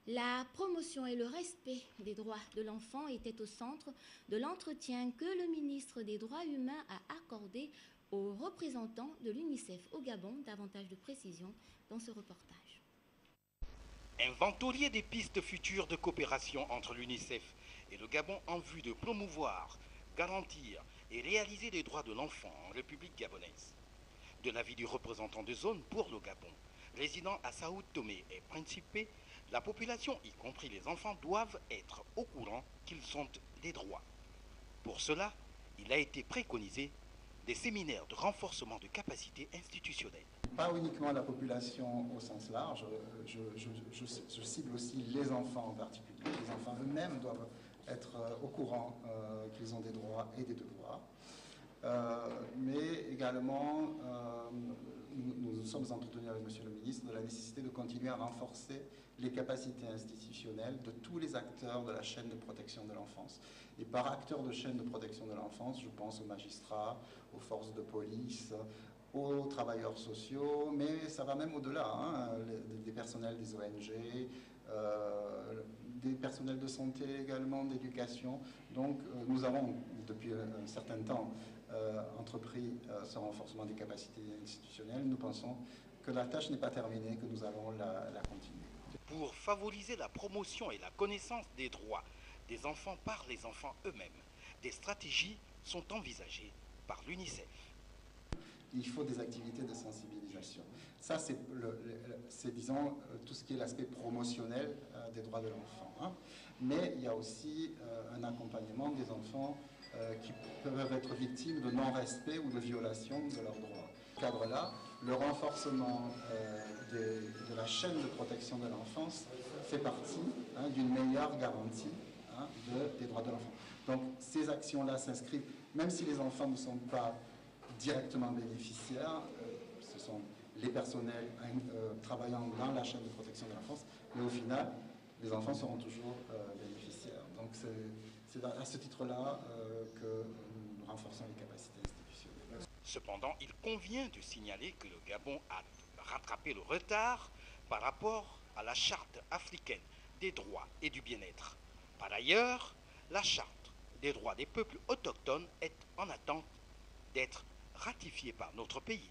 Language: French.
La promotion et le respect des droits de l'enfant étaient au centre de l'entretien que le ministre des Droits humains a accordé aux représentants de l'UNICEF au Gabon. Davantage de précisions dans ce reportage. Inventorier des pistes futures de coopération entre l'UNICEF et le Gabon en vue de promouvoir, garantir et réaliser les droits de l'enfant en République gabonaise. De l'avis du représentant de zone pour le Gabon, résidant à Sao Tomé et Principe, la population, y compris les enfants, doivent être au courant qu'ils ont des droits. Pour cela, il a été préconisé des séminaires de renforcement de capacités institutionnelles. Pas uniquement la population au sens large, je cible aussi les enfants en particulier. Les enfants eux-mêmes doivent être au courant qu'ils ont des droits et des devoirs. Mais également, nous nous sommes entretenus avec Monsieur le ministre de la nécessité de continuer à renforcer les capacités institutionnelles de tous les acteurs de la chaîne de protection de l'enfance. Et par acteurs de chaîne de protection de l'enfance, je pense aux magistrats, aux forces de police, aux travailleurs sociaux, mais ça va même au-delà, hein, des personnels des ONG, des personnels de santé également, d'éducation. Donc nous avons, depuis un certain temps, entrepris ce renforcement des capacités institutionnelles. Nous pensons que la tâche n'est pas terminée, que nous allons la continuer. Pour favoriser la promotion et la connaissance des droits des enfants par les enfants eux-mêmes, des stratégies sont envisagées par l'UNICEF. Il faut des activités de sensibilisation. Ça, c'est disons, tout ce qui est l'aspect promotionnel des droits de l'enfant. Hein. Mais il y a aussi un accompagnement des enfants qui peuvent être victimes de non-respect ou de violation de leurs droits. Dans ce cadre-là, le renforcement de la chaîne de protection de l'enfance fait partie d'une meilleure garantie des droits de l'enfant. Donc ces actions-là s'inscrivent, même si les enfants ne sont pas directement bénéficiaires, ce sont les personnels travaillant dans la chaîne de protection de l'enfance, mais au final, les enfants seront toujours bénéficiaires. Donc c'est à ce titre-là que nous renforçons les capacités institutionnelles. Cependant, il convient de signaler que le Gabon a rattrapé le retard par rapport à la Charte africaine des droits et du bien-être. Par ailleurs, la Charte des droits des peuples autochtones est en attente d'être ratifiée par notre pays.